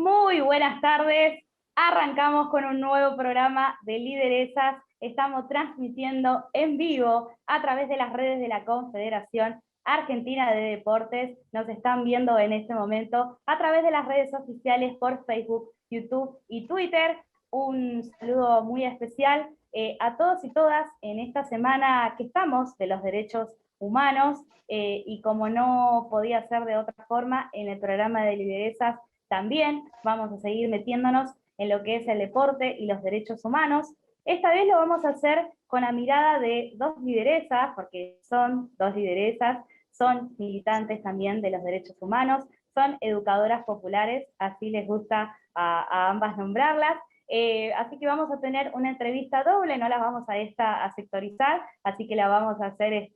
Muy buenas tardes. Arrancamos con un nuevo programa de Lideresas. Estamos transmitiendo en vivo a través de las redes de la Confederación Argentina de Deportes. Nos están viendo en este momento a través de las redes oficiales por Facebook, YouTube y Twitter. Un saludo muy especial a todos y todas en esta semana que estamos de los derechos humanos, y como no podía ser de otra forma, en el programa de Lideresas también vamos a seguir metiéndonos en lo que es el deporte y los derechos humanos. Esta vez lo vamos a hacer con la mirada de dos lideresas, porque son dos lideresas, son militantes también de los derechos humanos, son educadoras populares, así les gusta a ambas nombrarlas. Así que vamos a tener una entrevista doble, no las vamos a sectorizar, así que la vamos a hacer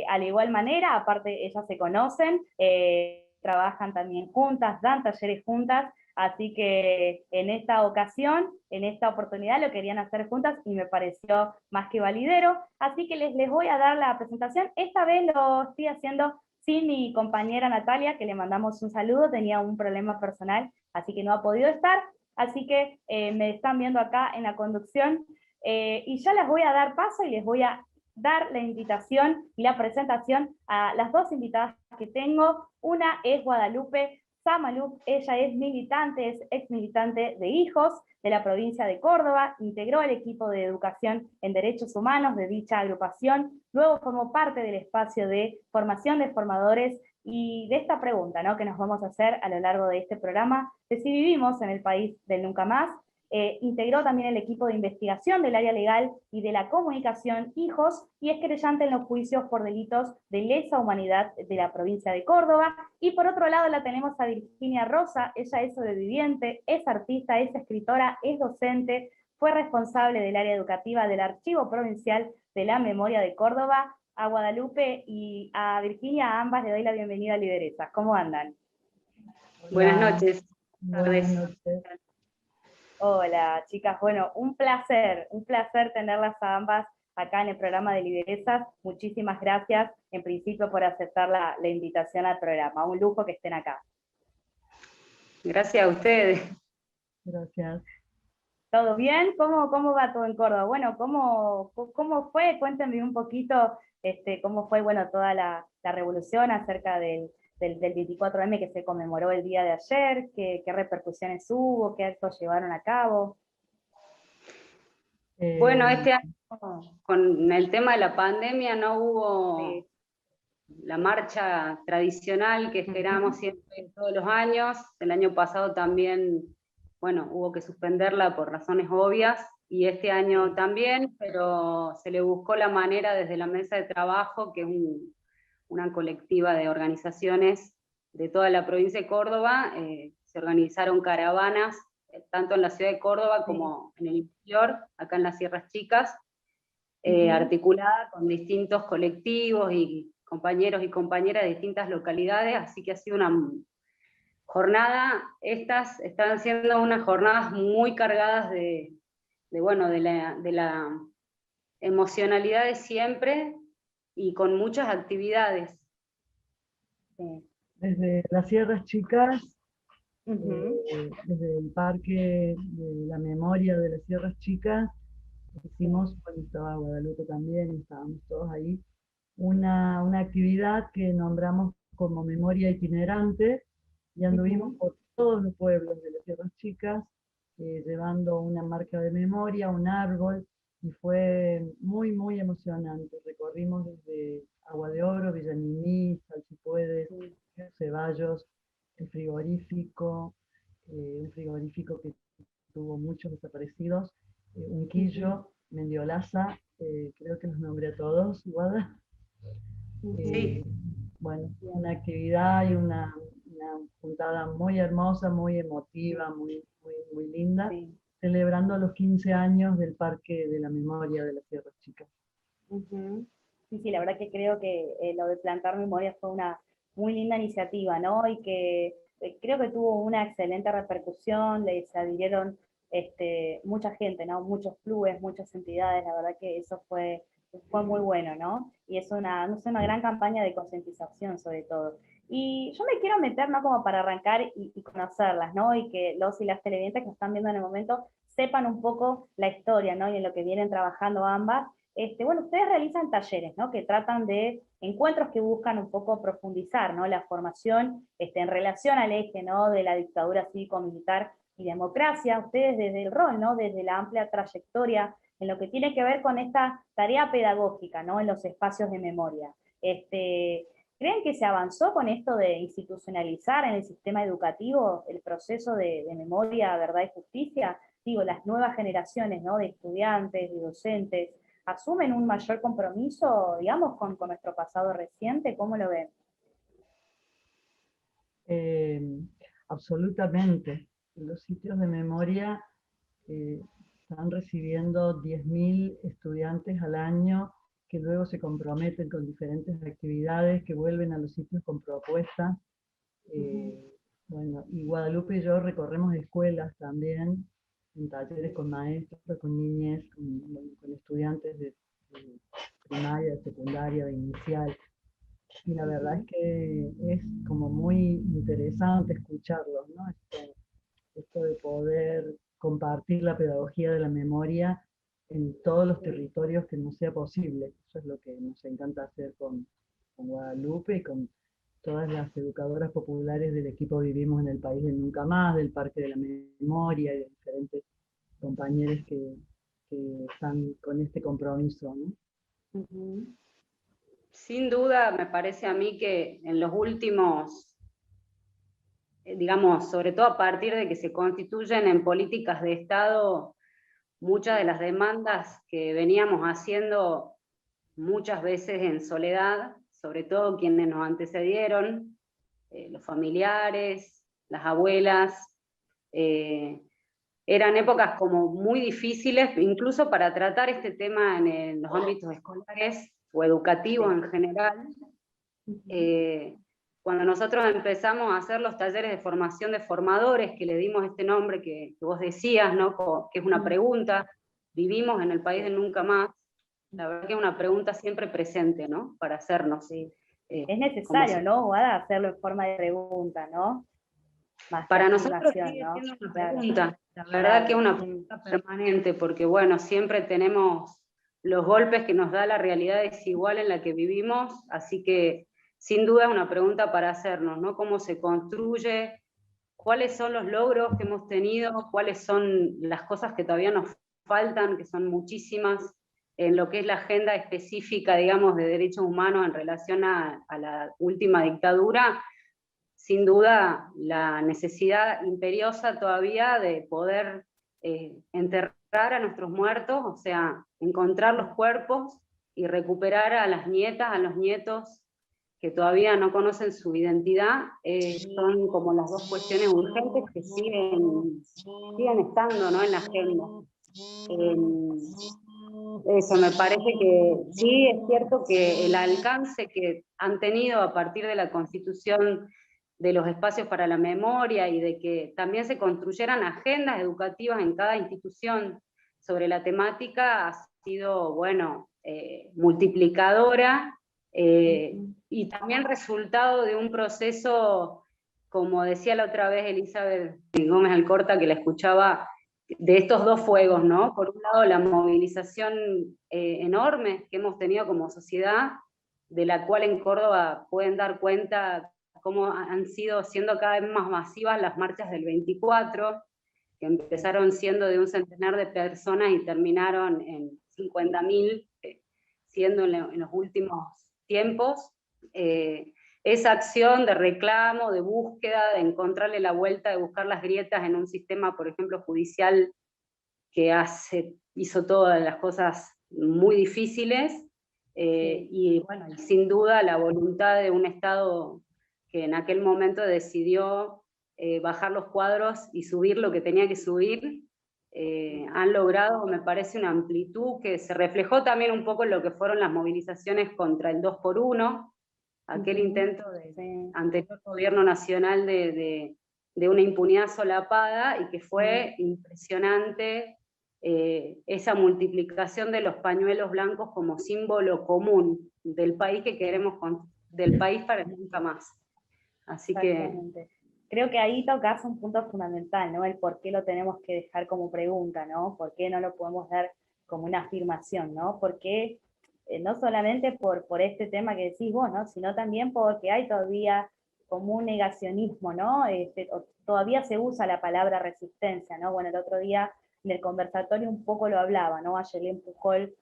a la igual manera. Aparte ellas se conocen, trabajan también juntas, dan talleres juntas, así que en esta ocasión, en esta oportunidad lo querían hacer juntas y me pareció más que validero, así que les voy a dar la presentación. Esta vez lo estoy haciendo sin mi compañera Natalia, que le mandamos un saludo, tenía un problema personal, así que no ha podido estar, así que me están viendo acá en la conducción, y ya les voy a dar paso y les voy a dar la invitación y la presentación a las dos invitadas que tengo. Una es Guadalupe Samalup, ella es militante, es ex militante de Hijos de la provincia de Córdoba, integró el equipo de educación en derechos humanos de dicha agrupación, luego formó parte del espacio de formación de formadores y de esta pregunta, ¿no?, que nos vamos a hacer a lo largo de este programa, de si vivimos en el país del nunca más. Integró también el equipo de investigación del área legal y de la comunicación Hijos, y es querellante en los juicios por delitos de lesa humanidad de la provincia de Córdoba. Y por otro lado la tenemos a Virginia Rosa, ella es sobreviviente, es artista, es escritora, es docente, fue responsable del área educativa del Archivo Provincial de la Memoria de Córdoba. A Guadalupe y a Virginia, a ambas le doy la bienvenida a Lideresas. ¿Cómo andan? Buenas noches. Buenas noches. Hola, chicas. Bueno, un placer tenerlas a ambas acá en el programa de Lideresas. Muchísimas gracias, en principio, por aceptar la invitación al programa. Un lujo que estén acá. Gracias a ustedes. Gracias. ¿Todo bien? ¿Cómo va todo en Córdoba? Bueno, ¿cómo fue? Cuéntenme un poquito cómo fue, bueno, toda la revolución acerca del 24M que se conmemoró el día de ayer, qué repercusiones hubo, qué actos llevaron a cabo. Bueno, este año con el tema de la pandemia no hubo la marcha tradicional que esperamos siempre todos los años. El año pasado también, bueno, hubo que suspenderla por razones obvias, y este año también, pero se le buscó la manera desde la mesa de trabajo, que es una colectiva de organizaciones de toda la provincia de Córdoba. Se organizaron caravanas, tanto en la ciudad de Córdoba como en el interior, acá en las Sierras Chicas, articulada con distintos colectivos y compañeros y compañeras de distintas localidades, así que ha sido una jornada. Estas están siendo unas jornadas muy cargadas de la emocionalidad de siempre, y con muchas actividades. Desde las Sierras Chicas, desde el Parque de la Memoria de las Sierras Chicas, hicimos, cuando estaba Guadalupe también, estábamos todos ahí, una actividad que nombramos como Memoria Itinerante, y anduvimos por todos los pueblos de las Sierras Chicas, llevando una marca de memoria, un árbol, y fue muy, muy emocionante. Recorrimos desde Agua de Oro, Villa Niní, Salchipuedes, Ceballos, el frigorífico, un frigorífico que tuvo muchos desaparecidos, Unquillo, Mendiolaza, creo que los nombré a todos, Guada. Sí. Bueno, una actividad y una juntada muy hermosa, muy emotiva, muy linda, celebrando los 15 años del Parque de la Memoria de las Sierras Chicas. Sí, la verdad que creo que lo de plantar memoria fue una muy linda iniciativa, ¿no? Y que creo que tuvo una excelente repercusión, se adhirieron mucha gente, ¿no? Muchos clubes, muchas entidades, la verdad que eso fue muy bueno, ¿no? Y es una gran campaña de concientización sobre todo. Y yo me quiero meter, ¿no? Como para arrancar y conocerlas, ¿no? Y que los y las televidentes que nos están viendo en el momento sepan un poco la historia, ¿no? Y en lo que vienen trabajando ambas. Bueno, ustedes realizan talleres, ¿no? Que tratan de encuentros que buscan un poco profundizar, ¿no? La formación en relación al eje, ¿no? De la dictadura cívico-militar y democracia. Ustedes desde el rol, ¿no? Desde la amplia trayectoria en lo que tiene que ver con esta tarea pedagógica, ¿no? En los espacios de memoria. ¿Creen que se avanzó con esto de institucionalizar en el sistema educativo el proceso de memoria, verdad y justicia? Digo, las nuevas generaciones, ¿no? De estudiantes, de docentes, ¿asumen un mayor compromiso, digamos, con nuestro pasado reciente? ¿Cómo lo ven? Absolutamente. Los sitios de memoria están recibiendo 10.000 estudiantes al año que luego se comprometen con diferentes actividades, que vuelven a los sitios con propuestas. Bueno, y Guadalupe y yo recorremos escuelas también, en talleres con maestros, con niñez, con estudiantes de primaria, de secundaria, de inicial. Y la verdad es que es como muy interesante escucharlos, ¿no? Esto de poder compartir la pedagogía de la memoria en todos los territorios que nos sea posible. Eso es lo que nos encanta hacer con Guadalupe y con todas las educadoras populares del equipo Vivimos en el País del Nunca Más, del Parque de la Memoria y de diferentes compañeros que están con este compromiso, ¿no? Sin duda, me parece a mí que en los últimos, digamos, sobre todo a partir de que se constituyen en políticas de Estado, muchas de las demandas que veníamos haciendo muchas veces en soledad, sobre todo quienes nos antecedieron, los familiares, las abuelas, eran épocas como muy difíciles, incluso para tratar este tema en los ámbitos escolares o educativos en general. Cuando nosotros empezamos a hacer los talleres de formación de formadores, que le dimos este nombre que vos decías, ¿no? Que es una pregunta, vivimos en el país de nunca más, la verdad que es una pregunta siempre presente, ¿no? Para hacernos. Sí. Es necesario, ¿no, Guada, hacerlo en forma de pregunta, ¿no? Más para nosotros sigue ¿no? siendo una Claro. pregunta, la verdad que es una pregunta permanente, porque bueno, siempre tenemos los golpes que nos da la realidad desigual en la que vivimos, así que sin duda es una pregunta para hacernos, ¿no? ¿Cómo se construye? ¿Cuáles son los logros que hemos tenido? ¿Cuáles son las cosas que todavía nos faltan, que son muchísimas, en lo que es la agenda específica, digamos, de derechos humanos en relación a la última dictadura? Sin duda, la necesidad imperiosa todavía de poder enterrar a nuestros muertos, o sea, encontrar los cuerpos y recuperar a las nietas, a los nietos que todavía no conocen su identidad, son como las dos cuestiones urgentes que siguen estando, ¿no? En la agenda. Eso, me parece que sí, es cierto que el alcance que han tenido a partir de la constitución de los espacios para la memoria y de que también se construyeran agendas educativas en cada institución sobre la temática ha sido, bueno, multiplicadora, y también resultado de un proceso, como decía la otra vez Elizabeth Gómez Alcorta, que la escuchaba, de estos dos fuegos, ¿no? Por un lado, la movilización enorme que hemos tenido como sociedad, de la cual en Córdoba pueden dar cuenta cómo han siendo cada vez más masivas las marchas del 24, que empezaron siendo de un centenar de personas y terminaron en 50.000, siendo en los últimos tiempos. Esa acción de reclamo, de búsqueda, de encontrarle la vuelta, de buscar las grietas en un sistema, por ejemplo, judicial, que hizo todas las cosas muy difíciles, y bueno, sin duda la voluntad de un Estado que en aquel momento decidió bajar los cuadros y subir lo que tenía que subir, han logrado, me parece, una amplitud que se reflejó también un poco en lo que fueron las movilizaciones contra el 2x1, aquel intento del anterior gobierno nacional de una impunidad solapada, y que fue impresionante esa multiplicación de los pañuelos blancos como símbolo común del país que queremos, del país para nunca más. Así que... Exactamente. Creo que ahí tocas un punto fundamental, ¿no? El por qué lo tenemos que dejar como pregunta, ¿no? ¿Por qué no lo podemos dar como una afirmación, ¿no? Porque no solamente por este tema que decís vos, ¿no? Sino también porque hay todavía como un negacionismo, ¿no? Todavía se usa la palabra resistencia, ¿no? Bueno, el otro día en el conversatorio un poco lo hablaba, ¿no? Ayelén Pujol,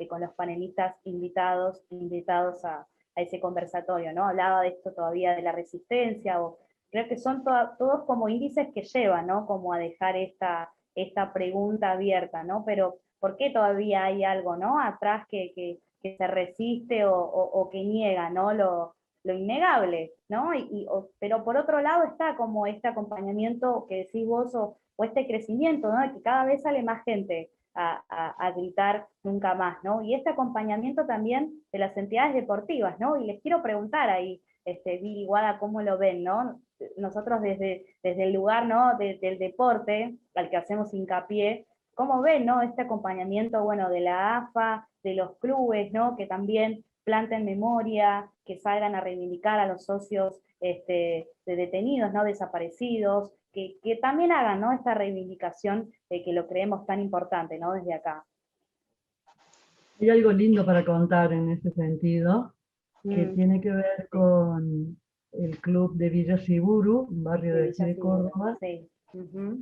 con los panelistas invitados a ese conversatorio, ¿no? Hablaba de esto todavía de la resistencia, o creo que son todos como índices que llevan, ¿no? Como a dejar esta pregunta abierta, ¿no? Pero ¿por qué todavía hay algo, ¿no? Atrás que se resiste o que niega, ¿no? Lo innegable, ¿no? Pero por otro lado está como este acompañamiento que decís vos, o este crecimiento, ¿no? De que cada vez sale más gente a gritar nunca más, ¿no? Y este acompañamiento también de las entidades deportivas, ¿no? Y les quiero preguntar ahí, Viri, Guada, ¿cómo lo ven, no? Nosotros desde el lugar, ¿no? Del deporte, al que hacemos hincapié, ¿cómo ven, no? Este acompañamiento, bueno, de la AFA, de los clubes, ¿no? Que también planten memoria, que salgan a reivindicar a los socios de detenidos, ¿no? Desaparecidos, que también hagan, ¿no? Esta reivindicación que lo creemos tan importante, ¿no? Desde acá. Hay algo lindo para contar en ese sentido, que tiene que ver con el club de Villa Siburu, un barrio de aquí de Córdoba. Sí.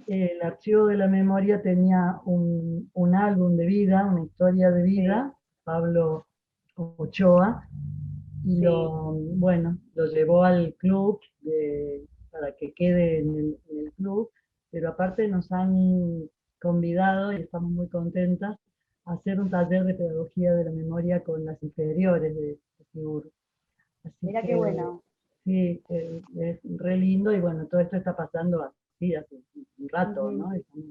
El Archivo de la Memoria tenía un álbum de vida, una historia de vida, Pablo Ochoa, y lo llevó al club para que quede en el club, pero aparte nos han convidado, y estamos muy contentas, a hacer un taller de pedagogía de la memoria con las inferiores de Siburu. Mira qué bueno. Sí, es re lindo, y bueno, todo esto está pasando así hace un rato, ¿no? Estamos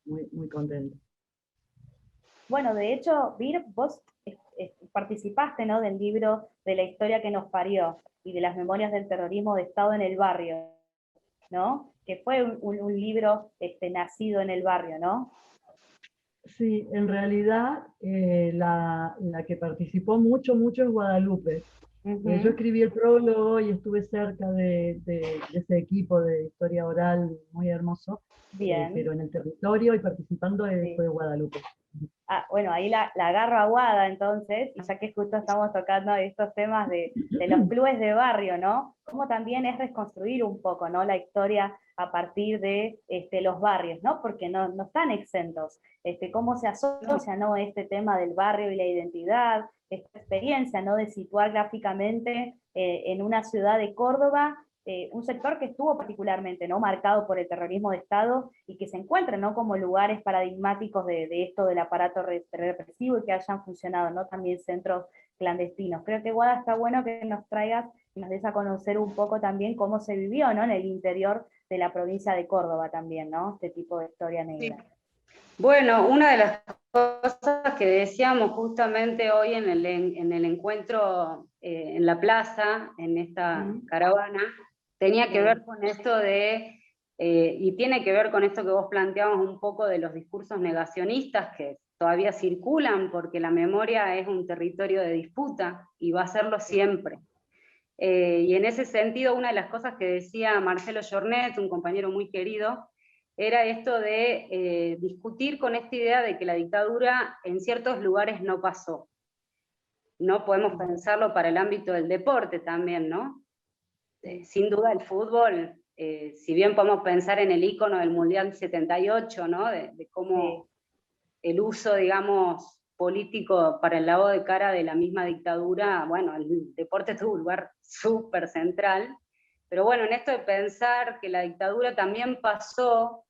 muy contentos. Bueno, de hecho, Vir, vos participaste, ¿no? Del libro de la historia que nos parió y de las memorias del terrorismo de Estado en el barrio, ¿no? Que fue un libro nacido en el barrio, ¿no? Sí, en realidad la que participó mucho es Guadalupe. Yo escribí el prólogo y estuve cerca de ese equipo de historia oral muy hermoso. Bien. Pero en el territorio y participando fue Guadalupe. Bueno, ahí la agarro a Guada entonces, y ya que justo estamos tocando estos temas de los clubes de barrio, ¿no? Cómo también es reconstruir un poco, ¿no? La historia a partir de los barrios, ¿no? Porque no están exentos. Cómo se asocia, ¿no? Este tema del barrio y la identidad, esta experiencia, ¿no? De situar gráficamente en una ciudad de Córdoba, un sector que estuvo particularmente, ¿no? Marcado por el terrorismo de Estado, y que se encuentran, ¿no? Como lugares paradigmáticos de esto del aparato represivo, y que hayan funcionado, ¿no? También centros clandestinos. Creo que, Guada, está bueno que nos traigas y nos des a conocer un poco también cómo se vivió, ¿no? En el interior de la provincia de Córdoba también, ¿no? Este tipo de historia negra. Sí. Bueno, una de las cosas que decíamos justamente hoy en el encuentro en la plaza, en esta caravana, tenía que ver con esto y tiene que ver con esto que vos planteabas un poco de los discursos negacionistas que todavía circulan, porque la memoria es un territorio de disputa y va a serlo siempre. Y en ese sentido, una de las cosas que decía Marcelo Jornet, un compañero muy querido, era esto de discutir con esta idea de que la dictadura en ciertos lugares no pasó. No podemos pensarlo para el ámbito del deporte también, ¿no? Sin duda el fútbol, si bien podemos pensar en el ícono del Mundial 78, ¿no? De cómo el uso, digamos, político para el lavado de cara de la misma dictadura, bueno, el deporte tuvo un lugar súper central, pero bueno, en esto de pensar que la dictadura también pasó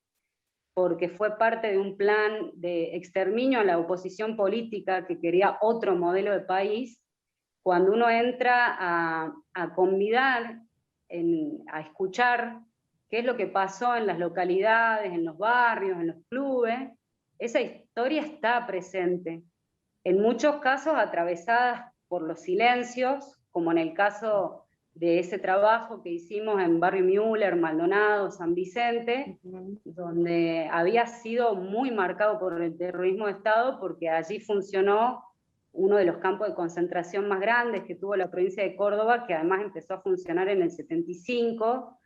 porque fue parte de un plan de exterminio a la oposición política que quería otro modelo de país, cuando uno entra a convidar, a escuchar qué es lo que pasó en las localidades, en los barrios, en los clubes, esa historia está presente, en muchos casos atravesadas por los silencios, como en el caso de ese trabajo que hicimos en Barrio Müller, Maldonado, San Vicente, donde había sido muy marcado por el terrorismo de Estado, porque allí funcionó uno de los campos de concentración más grandes que tuvo la provincia de Córdoba, que además empezó a funcionar en el 75,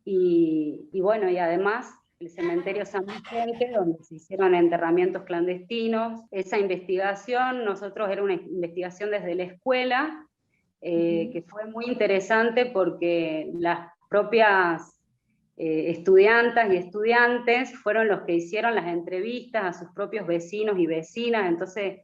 y bueno, y además el cementerio San Vicente, donde se hicieron enterramientos clandestinos. Esa investigación, nosotros era una investigación desde la escuela, que fue muy interesante porque las propias estudiantas y estudiantes fueron los que hicieron las entrevistas a sus propios vecinos y vecinas. Entonces,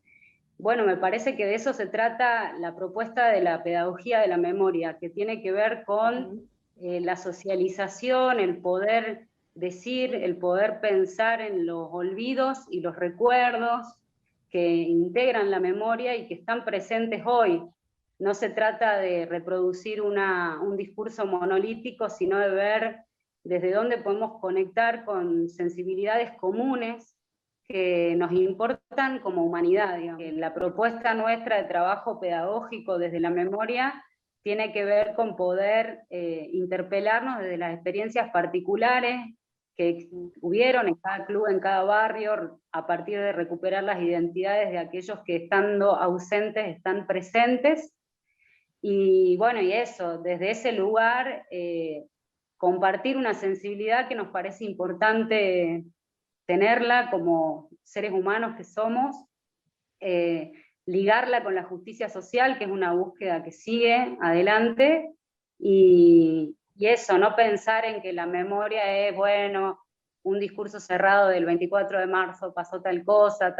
bueno, me parece que de eso se trata la propuesta de la pedagogía de la memoria, que tiene que ver con la socialización, el poder decir, el poder pensar en los olvidos y los recuerdos que integran la memoria y que están presentes hoy. No se trata de reproducir un discurso monolítico, sino de ver desde dónde podemos conectar con sensibilidades comunes que nos importan como humanidad, digamos. La propuesta nuestra de trabajo pedagógico desde la memoria tiene que ver con poder interpelarnos desde las experiencias particulares que hubieron en cada club, en cada barrio, a partir de recuperar las identidades de aquellos que estando ausentes están presentes. Y bueno, y eso, desde ese lugar, compartir una sensibilidad que nos parece importante tenerla como seres humanos que somos, ligarla con la justicia social, que es una búsqueda que sigue adelante, y eso, no pensar en que la memoria es, bueno, un discurso cerrado del 24 de marzo pasó tal cosa,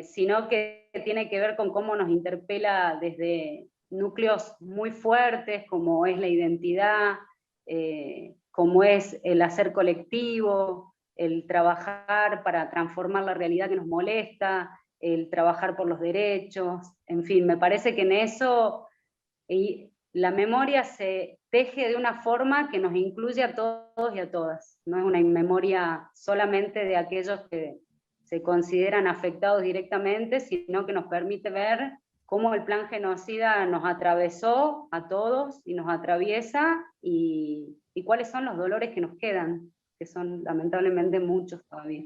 sino que tiene que ver con cómo nos interpela desde núcleos muy fuertes, como es la identidad, como es el hacer colectivo, el trabajar para transformar la realidad que nos molesta, el trabajar por los derechos, en fin, me parece que en eso la memoria se teje de una forma que nos incluye a todos y a todas. No es una memoria solamente de aquellos que se consideran afectados directamente, sino que nos permite ver cómo el plan genocida nos atravesó a todos y nos atraviesa, y cuáles son los dolores que nos quedan, que son lamentablemente muchos todavía.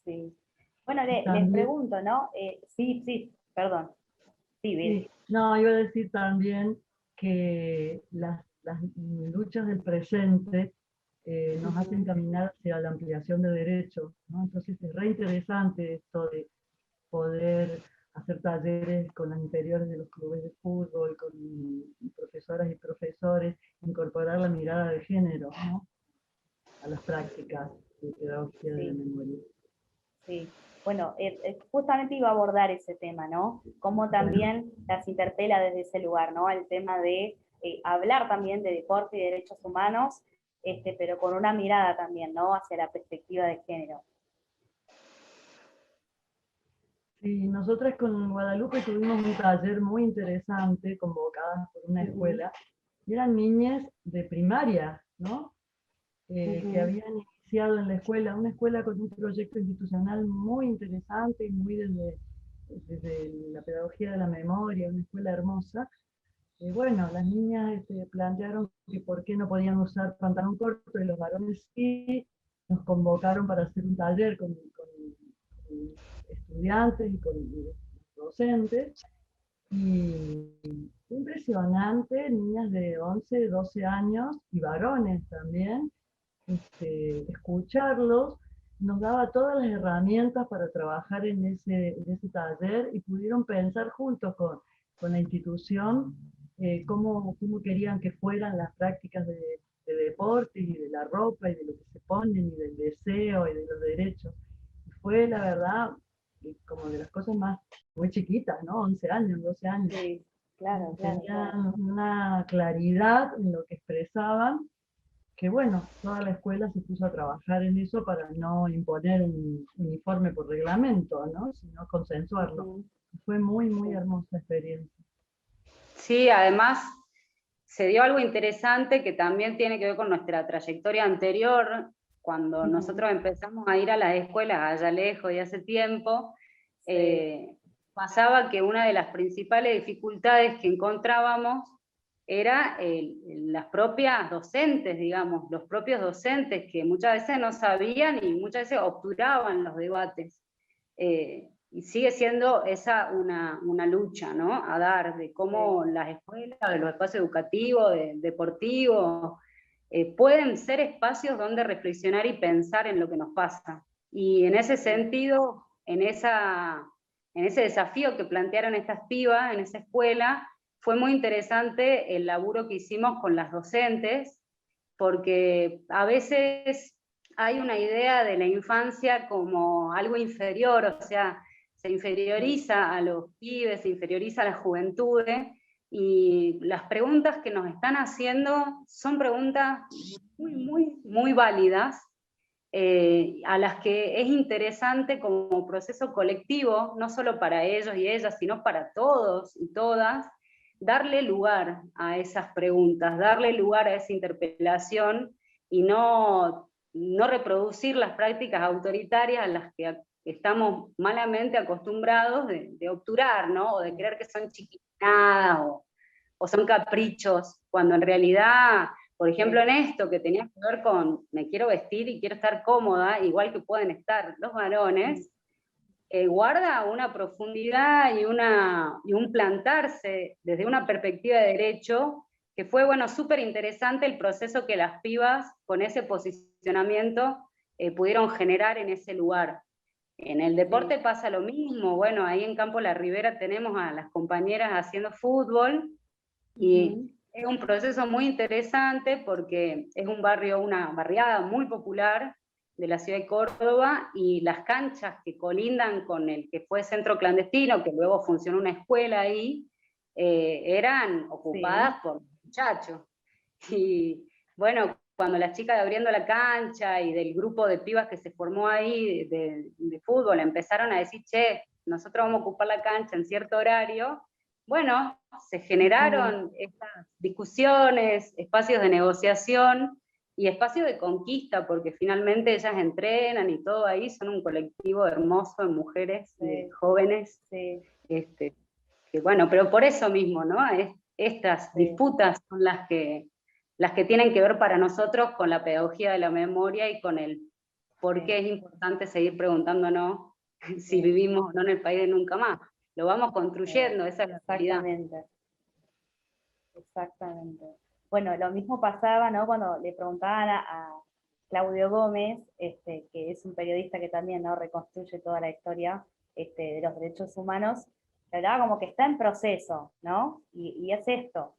Sí. Bueno, les pregunto, ¿no? Sí, perdón. Sí. No, iba a decir también que las luchas del presente nos hacen caminar hacia la ampliación de derechos, ¿no? Entonces es re interesante esto de poder hacer talleres con las inferiores de los clubes de fútbol, con profesoras y profesores, incorporar la mirada de género, ¿no?, a las prácticas de pedagogía de la memoria. Sí, bueno, justamente iba a abordar ese tema, ¿no? Cómo también las interpela desde ese lugar, ¿no? El tema de hablar también de deporte y derechos humanos, pero con una mirada también, ¿no?, hacia la perspectiva de género. Sí, nosotras con Guadalupe tuvimos un taller muy interesante, convocadas por una escuela, y eran niñas de primaria, ¿no? Que habían iniciado en la escuela, una escuela con un proyecto institucional muy interesante y muy desde la pedagogía de la memoria, una escuela hermosa. Bueno, las niñas plantearon que por qué no podían usar pantalón corto y los varones sí. Nos convocaron para hacer un taller con estudiantes y con docentes, y impresionante, niñas de 11, 12 años y varones también, escucharlos nos daba todas las herramientas para trabajar en ese taller, y pudieron pensar juntos con la institución cómo querían que fueran las prácticas de deporte y de la ropa y de lo que se ponen y del deseo y de los derechos. Fue, la verdad, como de las cosas más muy chiquitas, ¿no? 11 años, 12 años. Sí, claro. Tenían una claridad en lo que expresaban, que bueno, toda la escuela se puso a trabajar en eso para no imponer un uniforme por reglamento, ¿no?, sino consensuarlo. Fue muy, muy hermosa experiencia. Sí, además se dio algo interesante que también tiene que ver con nuestra trayectoria anterior. Cuando nosotros empezamos a ir a las escuelas allá lejos y hace tiempo, pasaba que una de las principales dificultades que encontrábamos era las propias docentes, digamos, los propios docentes que muchas veces no sabían y muchas veces obturaban los debates. y sigue siendo esa una lucha, ¿no? A dar, de cómo las escuelas, de los espacios educativos, deportivos, pueden ser espacios donde reflexionar y pensar en lo que nos pasa. Y en ese sentido, en ese desafío que plantearon estas pibas en esa escuela, fue muy interesante el laburo que hicimos con las docentes, porque a veces hay una idea de la infancia como algo inferior, o sea, se inferioriza a los pibes, se inferioriza a las juventudes, y las preguntas que nos están haciendo son preguntas muy válidas, a las que es interesante como proceso colectivo, no solo para ellos y ellas, sino para todos y todas, darle lugar a esas preguntas, darle lugar a esa interpelación, y no reproducir las prácticas autoritarias a las que estamos malamente acostumbrados de obturar, ¿no? O de creer que son chiquinadas o son caprichos, cuando en realidad, por ejemplo, en esto que tenía que ver con me quiero vestir y quiero estar cómoda, igual que pueden estar los varones, guarda una profundidad y un plantarse desde una perspectiva de derecho, que fue, bueno, súper interesante el proceso que las pibas, con ese posicionamiento, pudieron generar en ese lugar. En el deporte pasa lo mismo, bueno, ahí en Campo La Ribera tenemos a las compañeras haciendo fútbol, y es un proceso muy interesante porque es un barrio, una barriada muy popular de la ciudad de Córdoba, y las canchas que colindan con el que fue centro clandestino, que luego funcionó una escuela ahí, eran ocupadas por muchachos. Y bueno, cuando las chicas de Abriendo la Cancha y del grupo de pibas que se formó ahí de fútbol empezaron a decir, che, nosotros vamos a ocupar la cancha en cierto horario, bueno, se generaron estas discusiones, espacios de negociación y espacios de conquista, porque finalmente ellas entrenan y todo ahí, son un colectivo hermoso de mujeres, de jóvenes, que bueno, pero por eso mismo, ¿no? Estas disputas son las que tienen que ver para nosotros con la pedagogía de la memoria y con el por qué es importante seguir preguntándonos si vivimos o no en el país de nunca más. Lo vamos construyendo, esa es la realidad. Exactamente. Bueno, lo mismo pasaba, ¿no? Cuando le preguntaban a Claudio Gómez, que es un periodista que también, ¿no?, reconstruye toda la historia de los derechos humanos, le hablaba como que está en proceso, ¿no? Y es esto.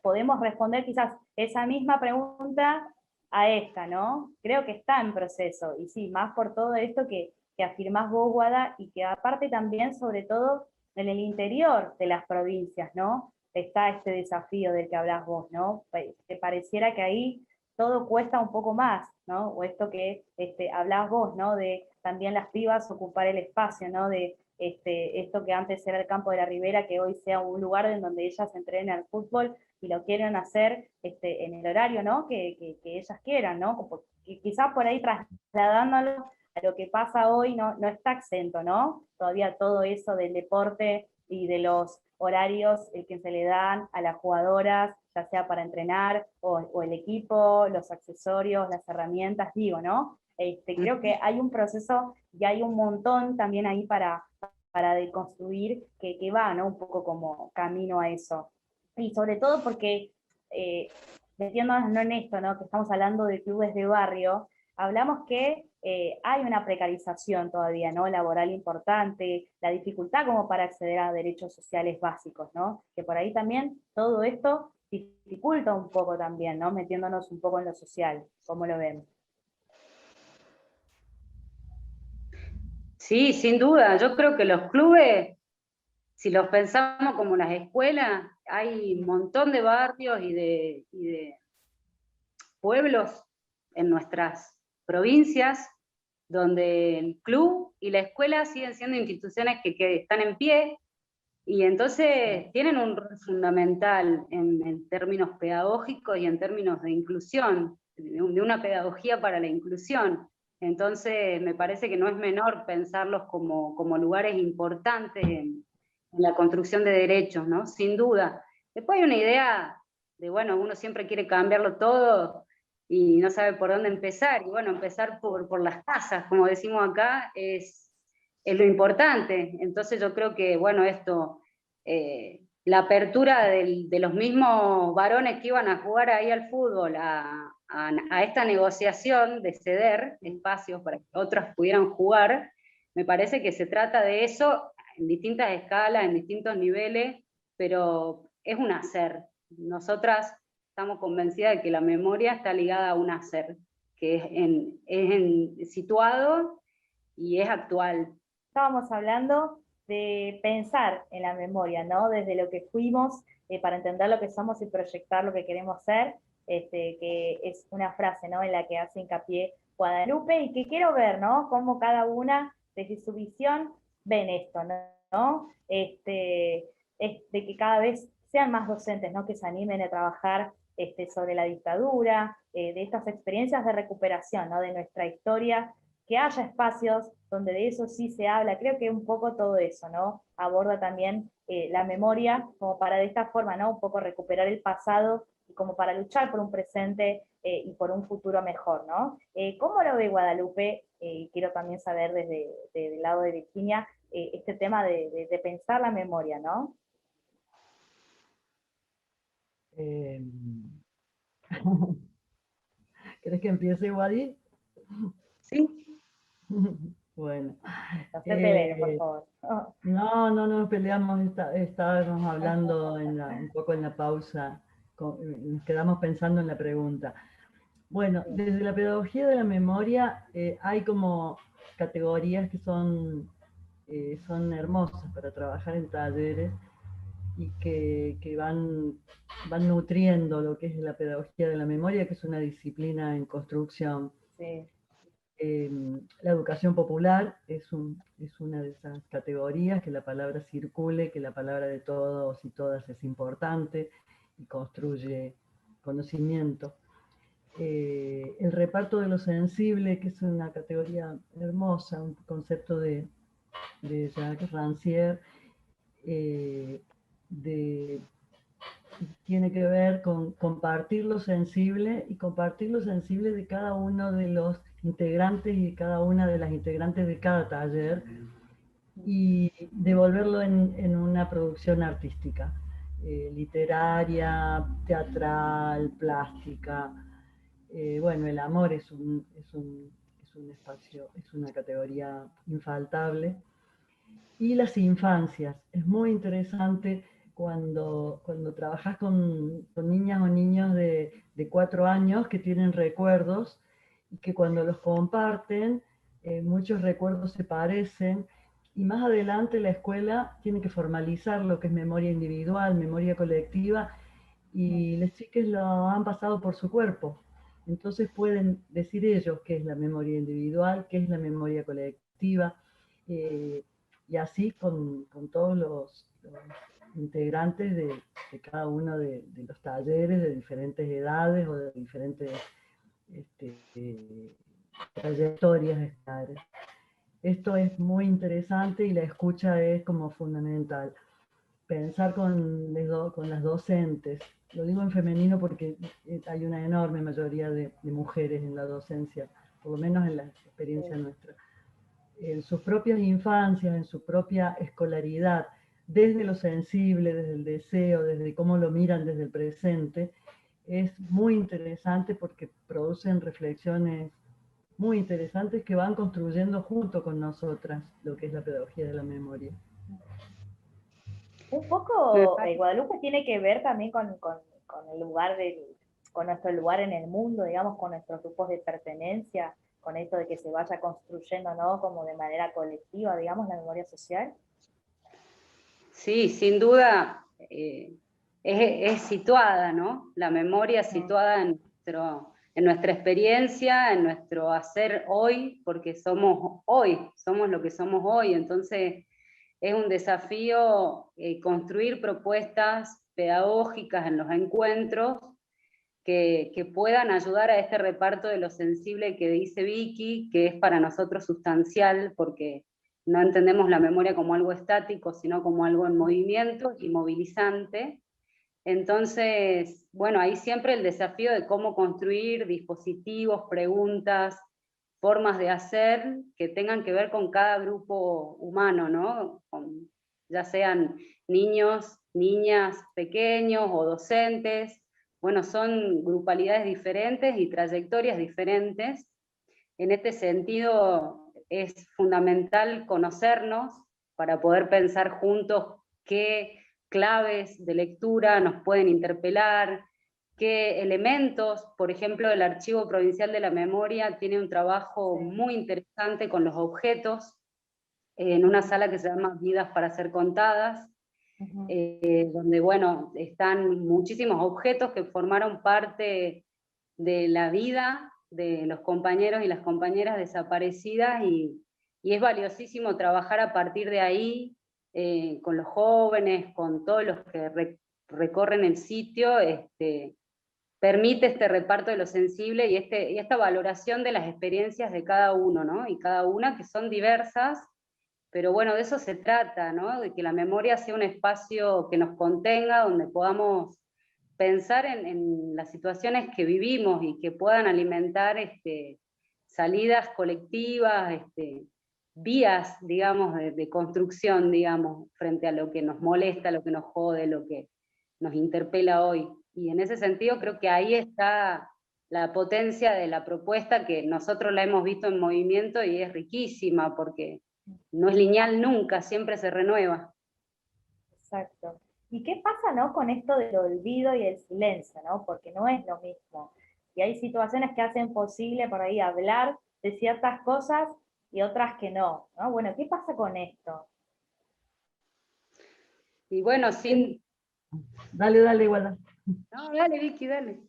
Podemos responder quizás esa misma pregunta a esta, ¿no? Creo que está en proceso, y sí, más por todo esto que afirmás vos, Guada, y que aparte también, sobre todo, en el interior de las provincias, ¿no? Está este desafío del que hablás vos, ¿no? Que pareciera que ahí todo cuesta un poco más, ¿no? O esto que hablás vos, ¿no? De también las pibas ocupar el espacio, ¿no? De esto que antes era el Campo de la Ribera, que hoy sea un lugar en donde ellas entrenen al fútbol y lo quieren hacer en el horario, ¿no? Que ellas quieran, ¿no? Quizás por ahí trasladándolo a lo que pasa hoy no está exento, ¿no? Todavía todo eso del deporte y de los horarios que se le dan a las jugadoras, ya sea para entrenar, o el equipo, los accesorios, las herramientas, digo, ¿no? Creo que hay un proceso y hay un montón también ahí para deconstruir que va, ¿no? Un poco como camino a eso. Y sobre todo porque, metiéndonos en esto, ¿no?, que estamos hablando de clubes de barrio, hablamos que hay una precarización todavía, ¿no?, laboral importante, la dificultad como para acceder a derechos sociales básicos, ¿no? Que por ahí también todo esto dificulta un poco también, ¿no? Metiéndonos un poco en lo social. ¿Cómo lo ven? Sí, sin duda. Yo creo que los clubes, si los pensamos como las escuelas, hay un montón de barrios y de pueblos en nuestras provincias donde el club y la escuela siguen siendo instituciones que están en pie, y entonces tienen un rol fundamental en términos pedagógicos y en términos de inclusión, de una pedagogía para la inclusión. Entonces me parece que no es menor pensarlos como lugares importantes en la construcción de derechos, ¿no? Sin duda. Después hay una idea de, bueno, uno siempre quiere cambiarlo todo y no sabe por dónde empezar, y bueno, empezar por las casas, como decimos acá, es es lo importante. Entonces yo creo que, bueno, esto, la apertura de los mismos varones que iban a jugar ahí al fútbol, a esta negociación de ceder espacios para que otros pudieran jugar, me parece que se trata de eso en distintas escalas, en distintos niveles, pero es un hacer. Nosotras estamos convencidas de que la memoria está ligada a un hacer, que es situado y es actual. Estábamos hablando de pensar en la memoria, ¿no? Desde lo que fuimos, para entender lo que somos y proyectar lo que queremos ser, que es una frase, ¿no?, en la que hace hincapié Guadalupe, y que quiero ver, ¿no?, cómo cada una, desde su visión, ven esto, ¿no? Es de que cada vez sean más docentes, ¿no?, que se animen a trabajar sobre la dictadura, de estas experiencias de recuperación, ¿no?, de nuestra historia, que haya espacios donde de eso sí se habla. Creo que un poco todo eso, ¿no?, aborda también la memoria, como para de esta forma, ¿no?, un poco recuperar el pasado, y como para luchar por un presente y por un futuro mejor, ¿no? ¿Cómo lo ve Guadalupe? Quiero también saber desde el lado de Virginia, este tema de pensar la memoria, ¿no? ¿Querés que empiece, Wadi? ¿Sí? Bueno. No se peleen, por favor. Oh. No nos peleamos, estábamos hablando un poco en la pausa, nos quedamos pensando en la pregunta. Bueno, desde la pedagogía de la memoria hay como categorías que son hermosas para trabajar en talleres y que van nutriendo lo que es la pedagogía de la memoria, que es una disciplina en construcción. Sí. La educación popular es una de esas categorías, que la palabra circule, que la palabra de todos y todas es importante y construye conocimiento. El reparto de lo sensible, que es una categoría hermosa, un concepto de Jacques Rancière, tiene que ver con compartir lo sensible, y compartir lo sensible de cada uno de los integrantes y de cada una de las integrantes de cada taller, y devolverlo en una producción artística, literaria, teatral, plástica. Bueno, el amor es un espacio, es una categoría infaltable. Y las infancias, es muy interesante cuando trabajas con niñas o niños de 4 años que tienen recuerdos, y que cuando los comparten, muchos recuerdos se parecen, y más adelante la escuela tiene que formalizar lo que es memoria individual, memoria colectiva, y las chicas lo han pasado por su cuerpo. Entonces pueden decir ellos qué es la memoria individual, qué es la memoria colectiva, y así con todos los integrantes de cada uno de los talleres, de diferentes edades o de diferentes trayectorias escolares. Esto es muy interesante y la escucha es como fundamental. Pensar con las docentes, lo digo en femenino porque hay una enorme mayoría de mujeres en la docencia, por lo menos en la experiencia nuestra. En sus propias infancias, en su propia escolaridad, desde lo sensible, desde el deseo, desde cómo lo miran desde el presente, es muy interesante porque producen reflexiones muy interesantes que van construyendo junto con nosotras lo que es la pedagogía de la memoria. Un poco, Guadalupe, tiene que ver también con el lugar con nuestro lugar en el mundo, digamos, con nuestros grupos de pertenencia, con esto de que se vaya construyendo, ¿no?, como de manera colectiva, digamos, la memoria social. Sí, sin duda es situada, ¿no? La memoria situada en nuestra experiencia, en nuestro hacer hoy, porque somos lo que somos hoy. Entonces es un desafío construir propuestas pedagógicas en los encuentros que puedan ayudar a este reparto de lo sensible que dice Vicky, que es para nosotros sustancial, porque no entendemos la memoria como algo estático, sino como algo en movimiento y movilizante. Entonces, bueno, ahí siempre el desafío de cómo construir dispositivos, preguntas, formas de hacer que tengan que ver con cada grupo humano, ¿no? Ya sean niños, niñas pequeños o docentes. Bueno, son grupalidades diferentes y trayectorias diferentes. En este sentido, es fundamental conocernos para poder pensar juntos qué claves de lectura nos pueden interpelar, qué elementos, por ejemplo, el Archivo Provincial de la Memoria tiene un trabajo muy interesante con los objetos, en una sala que se llama Vidas para ser contadas, donde, bueno, están muchísimos objetos que formaron parte de la vida de los compañeros y las compañeras desaparecidas, y es valiosísimo trabajar a partir de ahí, con los jóvenes, con todos los que recorren el sitio, permite este reparto de lo sensible y esta valoración de las experiencias de cada uno, ¿no? Y cada una, que son diversas, pero bueno, de eso se trata, ¿no? De que la memoria sea un espacio que nos contenga, donde podamos pensar en las situaciones que vivimos y que puedan alimentar salidas colectivas, vías, digamos, de construcción, digamos, frente a lo que nos molesta, lo que nos jode, lo que nos interpela hoy. Y en ese sentido creo que ahí está la potencia de la propuesta, que nosotros la hemos visto en movimiento y es riquísima, porque no es lineal nunca, siempre se renueva. Exacto. ¿Y qué pasa, no, con esto del olvido y el silencio, no? Porque no es lo mismo. Y hay situaciones que hacen posible por ahí hablar de ciertas cosas y otras que no, ¿no? Bueno, ¿qué pasa con esto? Y bueno, sin... Dale, igual. No, dale, Vicky, dale.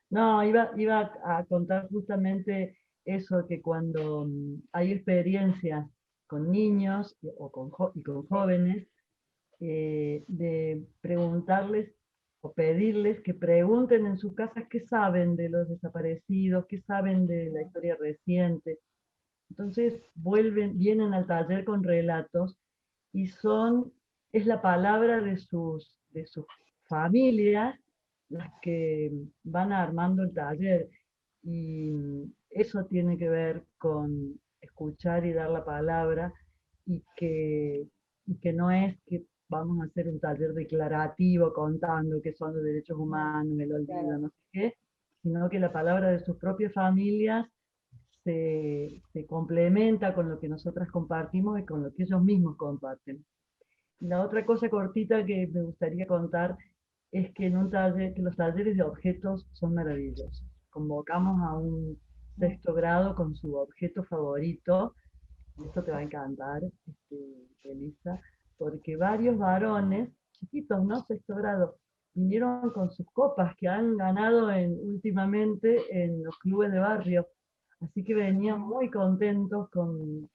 No, iba a contar justamente eso, que cuando hay experiencias con niños y con jóvenes, de preguntarles o pedirles que pregunten en sus casas qué saben de los desaparecidos, qué saben de la historia reciente. Entonces vienen al taller con relatos y es la palabra de sus familias las que van armando el taller. Y eso tiene que ver con escuchar y dar la palabra, y que no es que vamos a hacer un taller declarativo contando qué son los derechos humanos, el olvido, no sé qué, sino que la palabra de sus propias familias se complementa con lo que nosotras compartimos y con lo que ellos mismos comparten. La otra cosa cortita que me gustaría contar es que en un taller, que los talleres de objetos son maravillosos. Convocamos a un sexto grado con su objeto favorito. Esto te va a encantar, Elisa, porque varios varones, chiquitos, ¿no? Sexto grado, vinieron con sus copas que han ganado últimamente en los clubes de barrio. Así que venían muy contentos con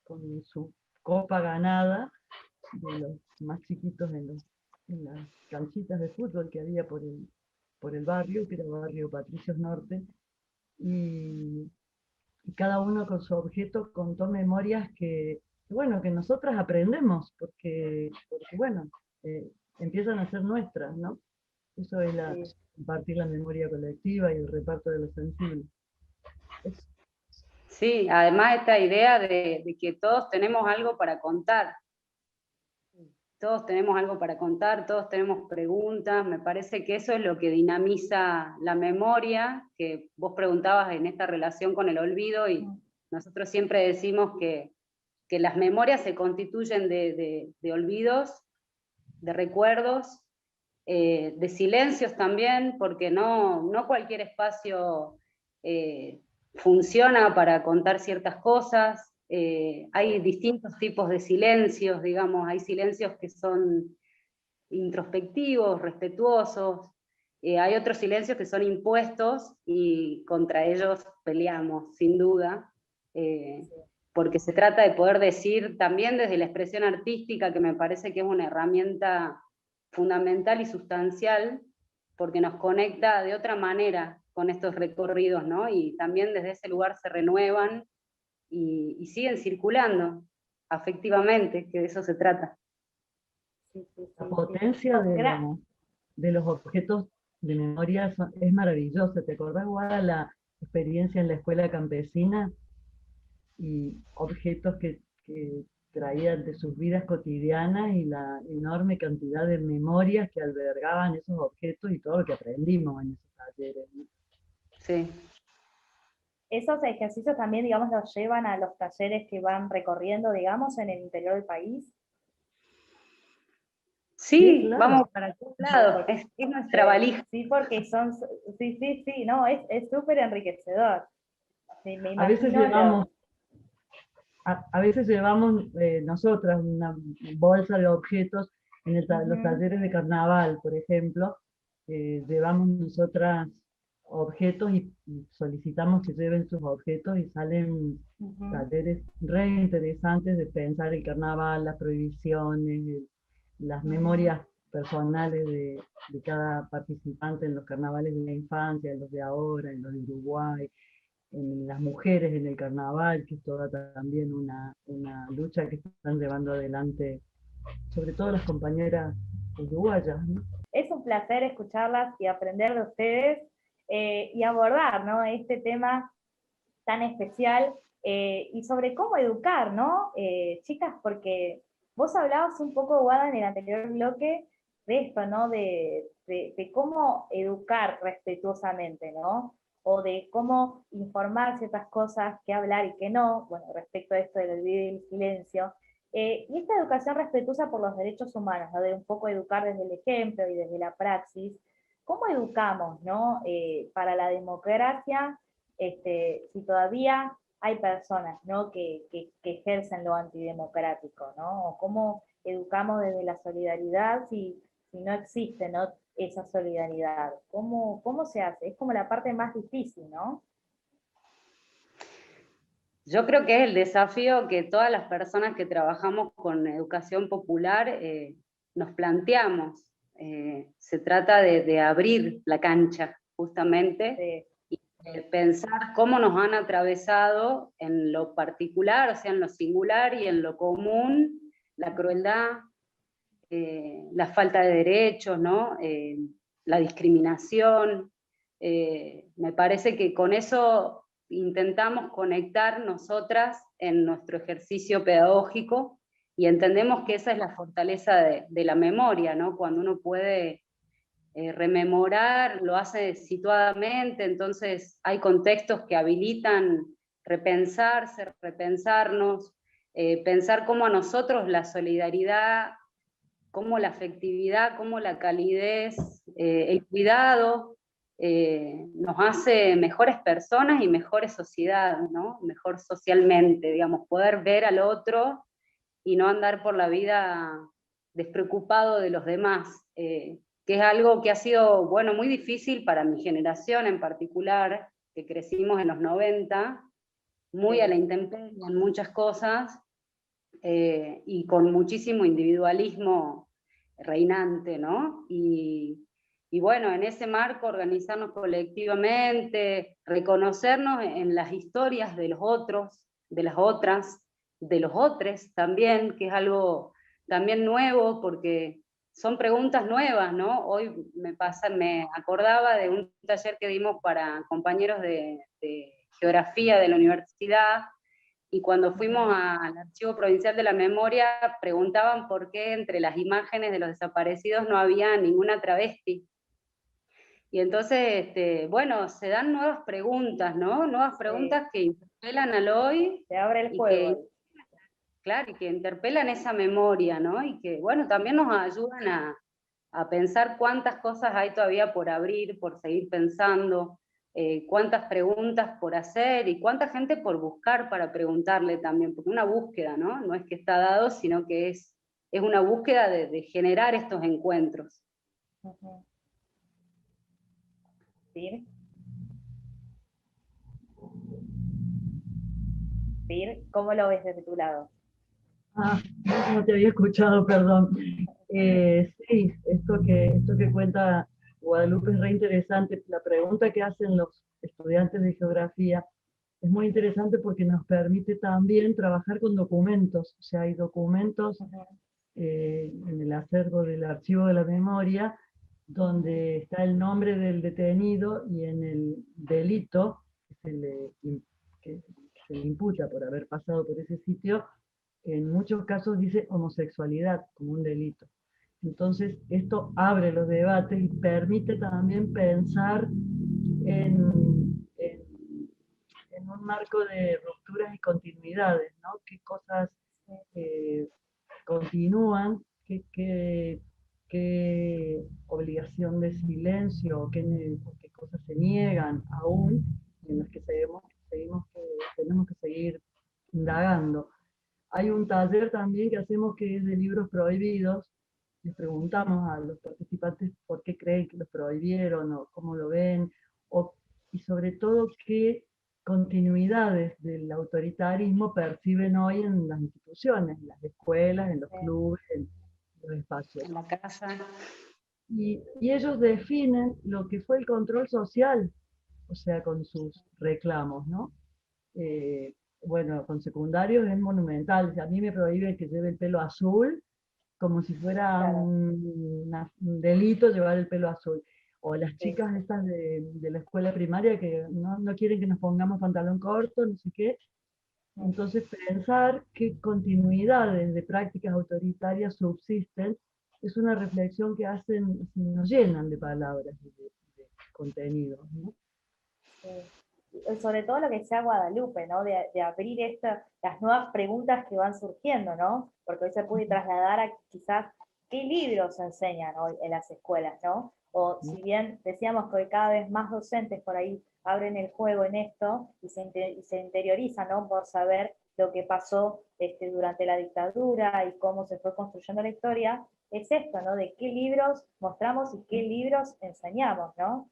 su copa ganada, de los más chiquitos en las canchitas de fútbol que había por el barrio, que era el barrio Patricios Norte, y, y cada uno con su objeto contó memorias bueno, que nosotras aprendemos, porque bueno, empiezan a ser nuestras, ¿no? Eso es compartir la memoria colectiva y el reparto de lo sensible. Sí, además esta idea de que todos tenemos algo para contar. Todos tenemos algo para contar, todos tenemos preguntas, me parece que eso es lo que dinamiza la memoria, que vos preguntabas en esta relación con el olvido, y nosotros siempre decimos que las memorias se constituyen de olvidos, de recuerdos, de silencios también, porque no cualquier espacio funciona para contar ciertas cosas. Hay distintos tipos de silencios, digamos, hay silencios que son introspectivos, respetuosos, hay otros silencios que son impuestos y contra ellos peleamos, sin duda, porque se trata de poder decir también desde la expresión artística, que me parece que es una herramienta fundamental y sustancial, porque nos conecta de otra manera con estos recorridos, ¿no? Y también desde ese lugar se renuevan y siguen circulando afectivamente, que de eso se trata. La potencia de los objetos de memoria es maravillosa. ¿Te acordás, Guada, la experiencia en la escuela campesina? y objetos que traían de sus vidas cotidianas y la enorme cantidad de memorias que albergaban esos objetos y todo lo que aprendimos en esos talleres, ¿no? Sí. Esos ejercicios también, digamos, los llevan a los talleres que van recorriendo, digamos, en el interior del país. Sí, claro. vamos para todos lados, es nuestra valija. Sí, porque son, sí, no, es súper enriquecedor. Sí, me A veces imagino llevamos, a veces llevamos nosotras una bolsa de objetos en los talleres de carnaval, por ejemplo, llevamos nosotras objetos y solicitamos que lleven sus objetos y salen talleres re interesantes de pensar el carnaval, las prohibiciones, las memorias personales de cada participante en los carnavales de la infancia, en los de ahora, en los de Uruguay, en las mujeres en el carnaval, que es toda también una lucha que están llevando adelante, sobre todo las compañeras uruguayas, ¿no? Es un placer escucharlas y aprender de ustedes y abordar, ¿no?, este tema tan especial y sobre cómo educar, ¿no? Chicas, porque vos hablabas un poco, Guada, en el anterior bloque de esto, ¿no? De cómo educar respetuosamente, ¿no? O de cómo informar ciertas cosas, qué hablar y qué no, bueno, respecto a esto del olvido y el silencio. Y esta educación respetuosa por los derechos humanos, ¿no? De un poco educar desde el ejemplo y desde la praxis. ¿Cómo educamos, ¿no? Para la democracia, si todavía hay personas, ¿no?, que ejercen lo antidemocrático, ¿no? O cómo educamos desde la solidaridad si no existe, ¿no?, esa solidaridad. ¿Cómo se hace? Es como la parte más difícil, ¿no? Yo creo que es el desafío que todas las personas que trabajamos con educación popular nos planteamos. Se trata de abrir la cancha, justamente, Sí. y pensar cómo nos han atravesado en lo particular, o sea, en lo singular y en lo común, la crueldad, la falta de derechos, ¿no? La discriminación. Me parece que con eso intentamos conectar nosotras en nuestro ejercicio pedagógico y entendemos que esa es la fortaleza de la memoria, ¿no? Cuando uno puede rememorar, lo hace situadamente, entonces hay contextos que habilitan repensarse, repensarnos, pensar cómo a nosotros la solidaridad, cómo la afectividad, cómo la calidez, el cuidado, nos hace mejores personas y mejores sociedades, ¿no? Mejor socialmente, digamos, poder ver al otro y no andar por la vida despreocupado de los demás, que es algo que ha sido, bueno, muy difícil para mi generación en particular, que crecimos en los 90, muy a la intemperie en muchas cosas, y con muchísimo individualismo reinante, ¿no? Y bueno, en ese marco organizarnos colectivamente, reconocernos en las historias de los otros, de las otras, de los otros también, que es algo también nuevo, porque son preguntas nuevas, ¿no? Hoy me acordaba de un taller que dimos para compañeros de geografía de la universidad, y cuando fuimos al Archivo Provincial de la Memoria, preguntaban por qué entre las imágenes de los desaparecidos no había ninguna travesti. Y entonces, bueno, se dan nuevas preguntas, ¿no? Nuevas preguntas que interpelan al hoy. Se abre el y juego. que, claro, y que interpelan esa memoria, ¿no? Y que, bueno, también nos ayudan a pensar cuántas cosas hay todavía por abrir, por seguir pensando, cuántas preguntas por hacer y cuánta gente por buscar para preguntarle también, porque una búsqueda, ¿no? No es que está dado, sino que es una búsqueda de generar estos encuentros. ¿Sí? ¿Sí? ¿Cómo lo ves desde tu lado? No te había escuchado, perdón. Sí, esto que cuenta Guadalupe es re interesante. La pregunta que hacen los estudiantes de geografía es muy interesante porque nos permite también trabajar con documentos. O sea, hay documentos en el acervo del archivo de la memoria donde está el nombre del detenido y en el delito que se se le imputa por haber pasado por ese sitio, en muchos casos dice homosexualidad como un delito. Entonces, esto abre los debates y permite también pensar en un marco de rupturas y continuidades, ¿no? ¿Qué cosas continúan? ¿Qué obligación de silencio? ¿Qué cosas se niegan aún? Y en las que tenemos que seguir indagando. Hay un taller también que hacemos que es de libros prohibidos. Les preguntamos a los participantes por qué creen que los prohibieron o cómo lo ven, y sobre todo qué continuidades del autoritarismo perciben hoy en las instituciones, en las escuelas, en los clubes, en los espacios. En la casa. Y ellos definen lo que fue el control social, o sea, con sus reclamos, ¿no? Bueno, con secundarios es monumental. A mí me prohíbe que lleve el pelo azul, como si fuera Claro. un delito llevar el pelo azul. O las chicas estas de la escuela primaria que no quieren que nos pongamos pantalón corto, no sé qué. Entonces, pensar qué continuidades de prácticas autoritarias subsisten es una reflexión que hacen, nos llenan de palabras, de contenidos, ¿no? Sobre todo lo que decía Guadalupe, ¿no? De abrir las nuevas preguntas que van surgiendo, ¿no? Porque hoy se puede trasladar a quizás qué libros se enseñan hoy en las escuelas, ¿no? O si bien decíamos que hoy cada vez más docentes por ahí abren el juego en esto y se interiorizan, ¿no? Por saber lo que pasó durante la dictadura y cómo se fue construyendo la historia, es esto, ¿no? De qué libros mostramos y qué libros enseñamos, ¿no?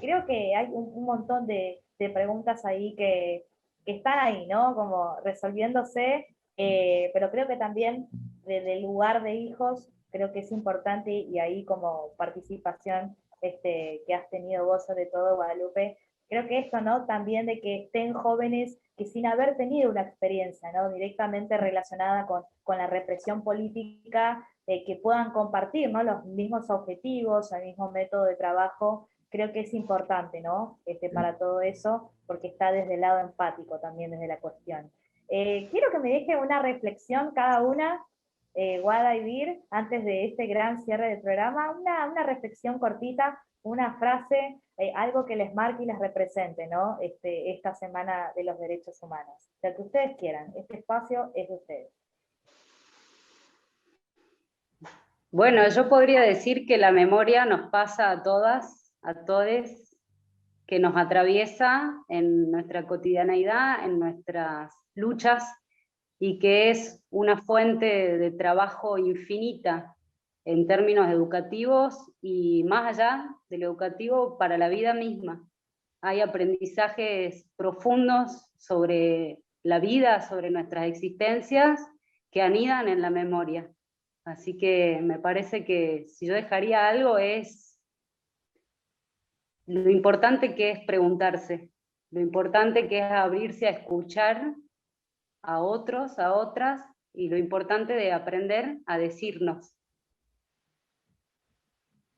Creo que hay un montón de preguntas ahí que están ahí, ¿no? Como resolviéndose, pero creo que también desde el lugar de hijos, creo que es importante, y ahí como participación que has tenido vos sobre todo, Guadalupe, creo que esto, ¿no? También de que estén jóvenes que sin haber tenido una experiencia, ¿no? Directamente relacionada con la represión política, que puedan compartir, ¿no? Los mismos objetivos, el mismo método de trabajo. Creo que es importante, ¿no? Para todo eso, porque está desde el lado empático también, desde la cuestión. Quiero que me deje una reflexión cada una, Guada y Vir, antes de este gran cierre del programa, una reflexión cortita, una frase, algo que les marque y les represente, ¿no? Esta Semana de los Derechos Humanos. Lo que ustedes quieran, este espacio es de ustedes. Bueno, yo podría decir que la memoria nos pasa a todas, a todes, que nos atraviesa en nuestra cotidianeidad, en nuestras luchas, y que es una fuente de trabajo infinita en términos educativos y más allá del educativo para la vida misma. Hay aprendizajes profundos sobre la vida, sobre nuestras existencias, que anidan en la memoria. Así que me parece que si yo dejaría algo es lo importante que es preguntarse, lo importante que es abrirse a escuchar a otros, a otras, y lo importante de aprender a decirnos.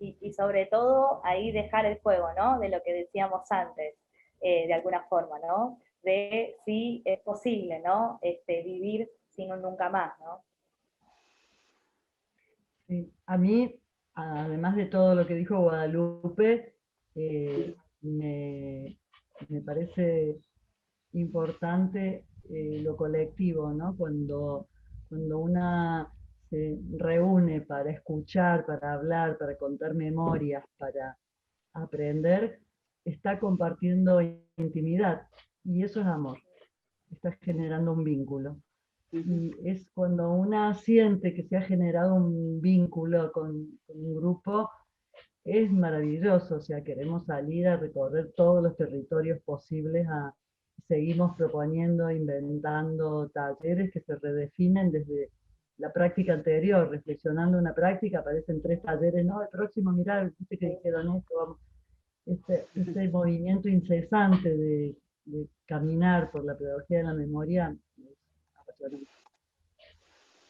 Y sobre todo ahí dejar el juego, ¿no? De lo que decíamos antes, de alguna forma, ¿no? De si es posible, ¿no? Vivir sin un nunca más, ¿no? Sí. A mí, además de todo lo que dijo Guadalupe, me parece importante lo colectivo, ¿no? Cuando una se reúne para escuchar, para hablar, para contar memorias, para aprender, está compartiendo intimidad. Y eso es amor. Está generando un vínculo. Y es cuando una siente que se ha generado un vínculo con un grupo, es maravilloso. O sea, queremos salir a recorrer todos los territorios posibles, seguimos proponiendo, inventando talleres que se redefinen desde la práctica anterior, reflexionando una práctica, aparecen 3 talleres, no, el próximo, mirá, viste que dijeron esto, vamos. Este movimiento incesante de caminar por la pedagogía de la memoria es apasionante.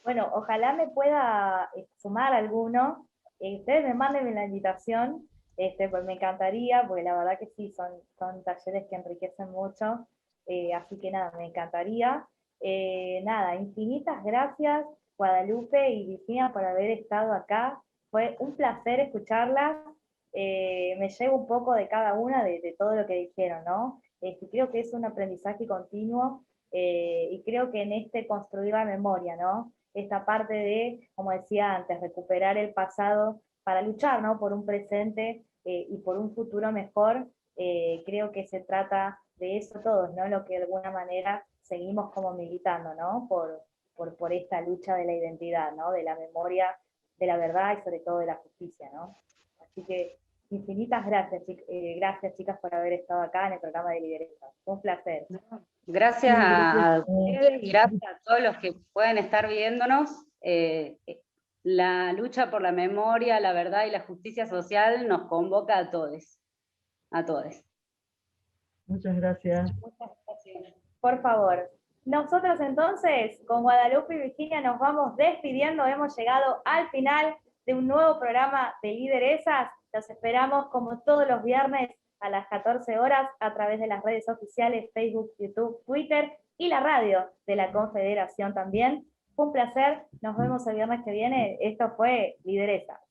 Bueno, ojalá me pueda sumar alguno. Ustedes me manden la invitación, pues me encantaría, porque la verdad que sí, son talleres que enriquecen mucho. así que nada, me encantaría. Nada, infinitas gracias Guadalupe y Virginia por haber estado acá. Fue un placer escucharlas. Me llevo un poco de cada una de todo lo que dijeron, ¿no? Creo que es un aprendizaje continuo y creo que en construir la memoria, ¿no? Esta parte de, como decía antes, recuperar el pasado para luchar, ¿no? Por un presente y por un futuro mejor, creo que se trata de eso todos, ¿no? Lo que de alguna manera seguimos como militando, ¿no? Por esta lucha de la identidad, ¿no? De la memoria, de la verdad y sobre todo de la justicia, ¿no? Así que infinitas gracias, gracias chicas por haber estado acá en el programa de Liderazgo. Un placer. Gracias a ustedes y gracias a todos los que pueden estar viéndonos. La lucha por la memoria, la verdad y la justicia social nos convoca a todos. A todos. Muchas gracias. Muchas gracias. Por favor. Nosotros entonces, con Guadalupe y Virginia, nos vamos despidiendo. Hemos llegado al final de un nuevo programa de Lideresas. Los esperamos como todos los viernes a las 14 horas a través de las redes oficiales Facebook, YouTube, Twitter y la radio de la Confederación también. Fue un placer. Nos vemos el viernes que viene. Esto fue Lideresas.